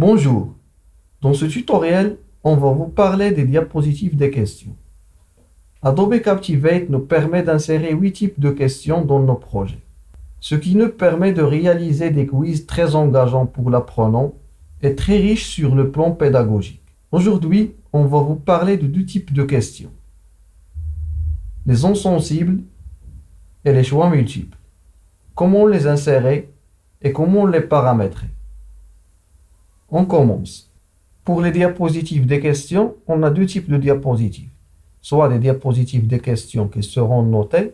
Bonjour, dans ce tutoriel, on va vous parler des diapositives des questions. Adobe Captivate nous permet d'insérer 8 types de questions dans nos projets, ce qui nous permet de réaliser des quiz très engageants pour l'apprenant et très riches sur le plan pédagogique. Aujourd'hui, on va vous parler de 2 types de questions, les zones sensibles et les choix multiples. Comment les insérer et comment les paramétrer. On commence. Pour les diapositives des questions, on a 2 types de diapositives. Soit des diapositives des questions qui seront notées,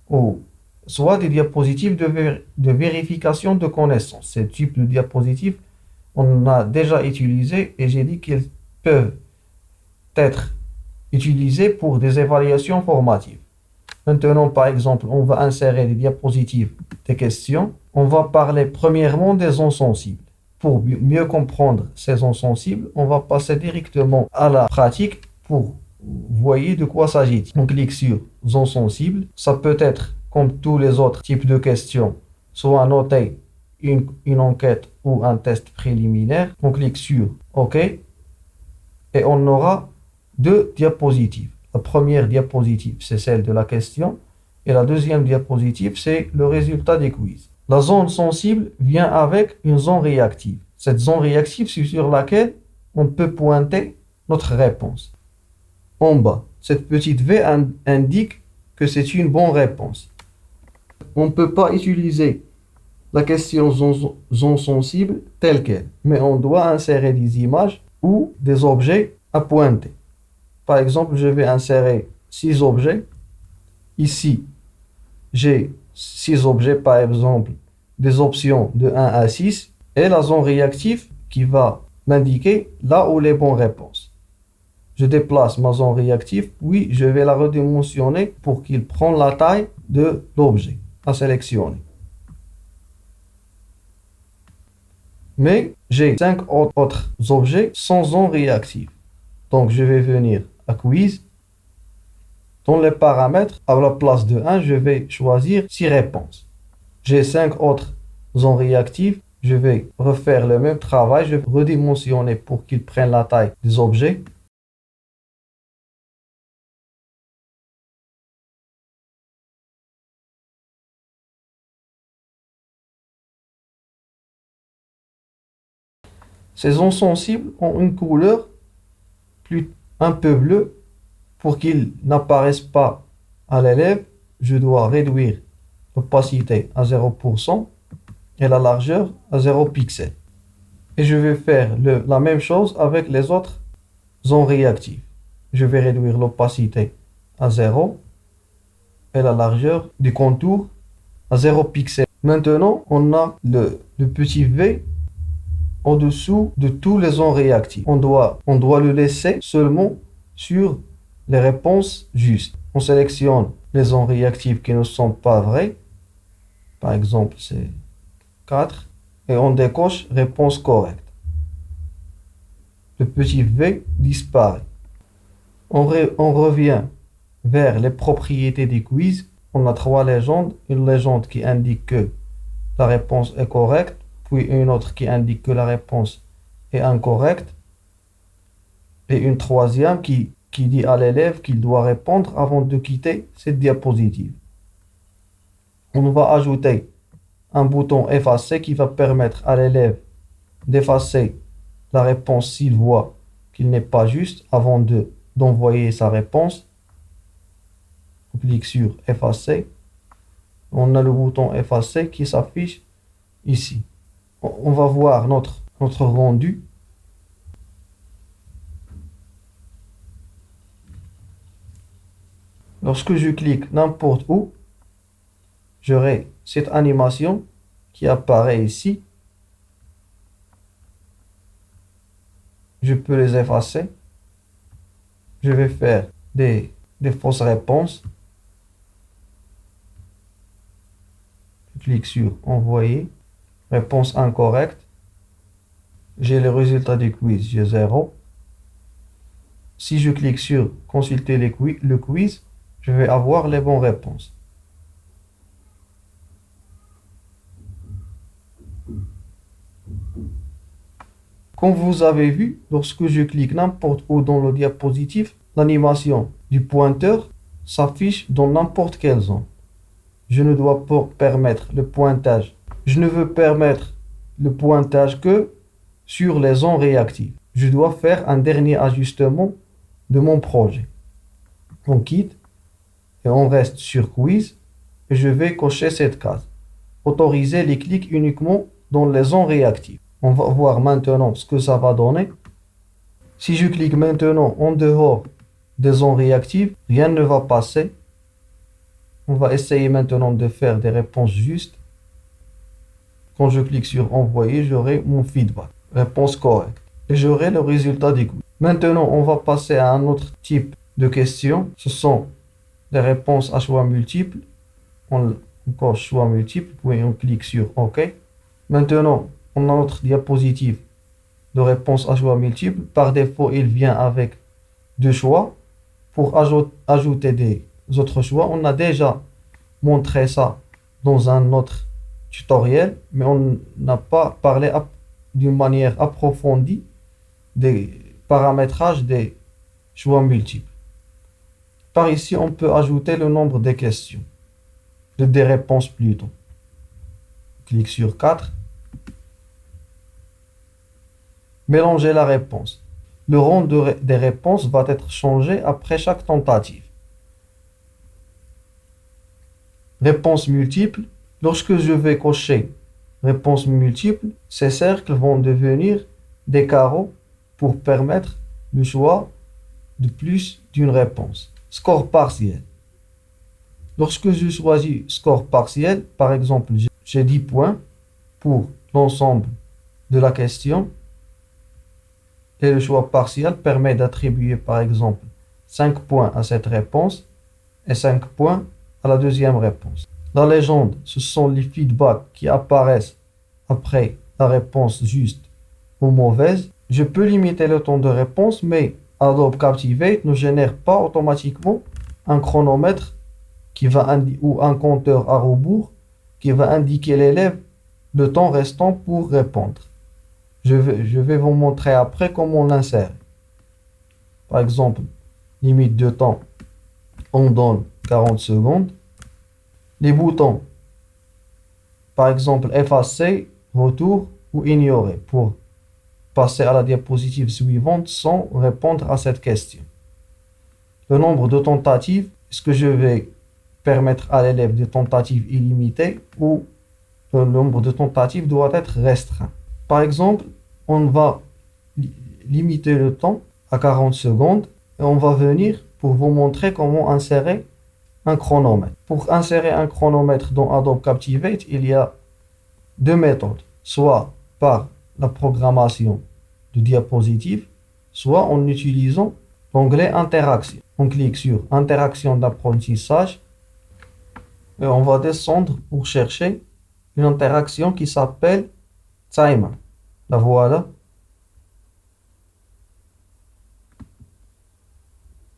ou soit des diapositives de vérification de connaissances. Ces types de diapositives, on a déjà utilisé et j'ai dit qu'ils peuvent être utilisés pour des évaluations formatives. Maintenant, par exemple, on va insérer des diapositives des questions. On va parler premièrement des zones sensibles. Pour mieux comprendre ces zones sensibles, on va passer directement à la pratique pour voyez de quoi s'agit-il. On clique sur zones sensibles. Ça peut être, comme tous les autres types de questions, soit noter une enquête ou un test préliminaire. On clique sur OK et on aura 2 diapositives. La première diapositive, c'est celle de la question et la deuxième diapositive, c'est le résultat des quiz. La zone sensible vient avec une zone réactive. Cette zone réactive, c'est sur laquelle on peut pointer notre réponse. En bas, cette petite V indique que c'est une bonne réponse. On ne peut pas utiliser la question zone sensible telle qu'elle, mais on doit insérer des images ou des objets à pointer. Par exemple, je vais insérer 6 objets. Ici, j'ai 6 objets, par exemple, des options de 1 à 6 et la zone réactive qui va m'indiquer là où les bonnes réponses. Je déplace ma zone réactive, puis je vais la redimensionner pour qu'il prenne la taille de l'objet à sélectionner. Mais j'ai 5 autres objets sans zone réactive. Donc je vais venir à Quiz. Dans les paramètres, à la place de 1, je vais choisir 6 réponses. J'ai 5 autres zones réactives. Je vais refaire le même travail. Je vais redimensionner pour qu'ils prennent la taille des objets. Ces zones sensibles ont une couleur un peu bleue. Pour qu'ils n'apparaissent pas à l'élève, je dois réduire l'opacité à 0% et la largeur à 0 pixel. Et je vais faire la même chose avec les autres zones réactives. Je vais réduire l'opacité à 0 et la largeur du contour à 0 pixel. Maintenant, on a le petit V en dessous de tous les zones réactives. On doit le laisser seulement sur les réponses justes. On sélectionne les zones réactives qui ne sont pas vraies. Par exemple, c'est 4. Et on décoche réponse correcte. Le petit V disparaît. On revient vers les propriétés du quiz. On a 3 légendes. Une légende qui indique que la réponse est correcte, puis une autre qui indique que la réponse est incorrecte, et une troisième qui dit à l'élève qu'il doit répondre avant de quitter cette diapositive. On va ajouter un bouton effacer qui va permettre à l'élève d'effacer la réponse s'il voit qu'il n'est pas juste avant d'envoyer sa réponse. On clique sur effacer. On a le bouton effacer qui s'affiche ici. On va voir notre rendu. Lorsque je clique n'importe où, j'aurai cette animation qui apparaît ici. Je peux les effacer. Je vais faire des fausses réponses. Je clique sur envoyer. Réponse incorrecte. J'ai le résultat du quiz, j'ai 0. Si je clique sur consulter le quiz, je vais avoir les bonnes réponses. Comme vous avez vu, lorsque je clique n'importe où dans le diapositive, l'animation du pointeur s'affiche dans n'importe quelle zone. Je ne dois pas permettre le pointage. Je ne veux permettre le pointage que sur les zones réactives. Je dois faire un dernier ajustement de mon projet. On quitte et on reste sur Quiz et je vais cocher cette case. Autoriser les clics uniquement dans les zones réactives. On va voir maintenant ce que ça va donner. Si je clique maintenant en dehors des zones réactives, rien ne va passer. On va essayer maintenant de faire des réponses justes. Quand je clique sur envoyer, j'aurai mon feedback. Réponse correcte. Et j'aurai le résultat du quiz. Maintenant, on va passer à un autre type de questions. Ce sont des réponses à choix multiples. On coche choix multiples, puis on clique sur OK. Maintenant, on a notre diapositive de réponse à choix multiples. Par défaut, il vient avec deux choix. Pour ajouter des autres choix, on a déjà montré ça dans un autre tutoriel, mais on n'a pas parlé d'une manière approfondie des paramétrages des choix multiples. Par ici, on peut ajouter le nombre des questions, des réponses plutôt. Clique sur 4. Mélanger la réponse. Le rang des réponses va être changé après chaque tentative. Réponse multiple. Lorsque je vais cocher réponse multiple, ces cercles vont devenir des carreaux pour permettre le choix de plus d'une réponse. Score partiel. Lorsque je choisis score partiel, par exemple, j'ai 10 points pour l'ensemble de la question. Et le choix partiel permet d'attribuer par exemple 5 points à cette réponse et 5 points à la deuxième réponse. La légende, ce sont les feedbacks qui apparaissent après la réponse juste ou mauvaise. Je peux limiter le temps de réponse, mais Adobe Captivate ne génère pas automatiquement un chronomètre ou un compteur à rebours qui va indiquer l'élève le temps restant pour répondre. Je vais vous montrer après comment l'insérer. Par exemple, limite de temps, on donne 40 secondes. Les boutons, par exemple, effacer, retour ou ignorer pour passer à la diapositive suivante sans répondre à cette question. Le nombre de tentatives, est-ce que je vais permettre à l'élève des tentatives illimitées ou le nombre de tentatives doit être restreint. Par exemple, on va limiter le temps à 40 secondes et on va venir pour vous montrer comment insérer un chronomètre. Pour insérer un chronomètre dans Adobe Captivate, il y a deux méthodes, soit par la programmation de diapositive, soit en utilisant l'onglet Interaction. On clique sur Interaction d'apprentissage et on va descendre pour chercher une interaction qui s'appelle Timer. La voilà.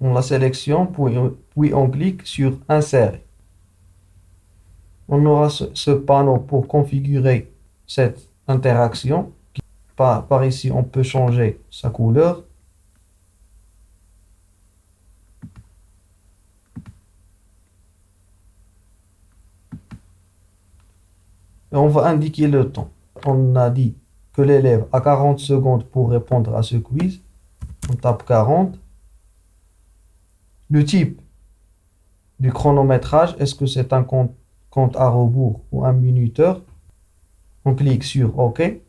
On la sélectionne, puis on clique sur Insérer. On aura ce panneau pour configurer cette interaction. Par ici, on peut changer sa couleur. Et on va indiquer le temps. On a dit que l'élève a 40 secondes pour répondre à ce quiz. On tape 40. Le type du chronométrage, est-ce que c'est un compte à rebours ou un minuteur? On clique sur OK. Et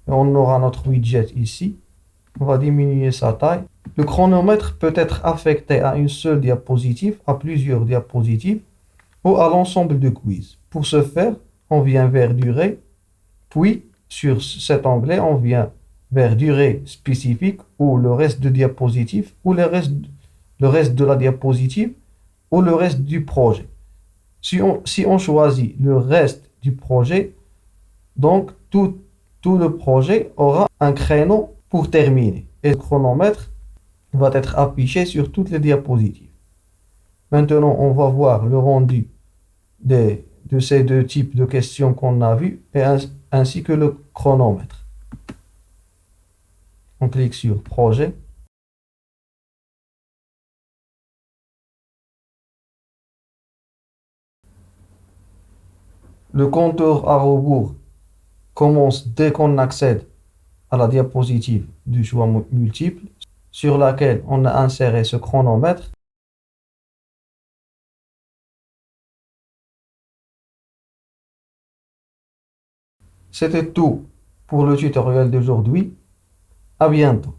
on aura notre widget ici. On va diminuer sa taille. Le chronomètre peut être affecté à une seule diapositive, à plusieurs diapositives ou à l'ensemble du quiz. Pour ce faire, on vient vers Durée, puis sur cet onglet, on vient vers Durée spécifique ou le reste de diapositive ou le reste de la diapositive ou le reste du projet. Si on choisit le reste du projet, donc tout le projet aura un créneau pour terminer. Et le chronomètre va être affiché sur toutes les diapositives. Maintenant, on va voir le rendu de ces deux types de questions qu'on a vues ainsi que le chronomètre. On clique sur Projet. Le compteur à rebours commence dès qu'on accède à la diapositive du choix multiple sur laquelle on a inséré ce chronomètre. C'était tout pour le tutoriel d'aujourd'hui. À bientôt.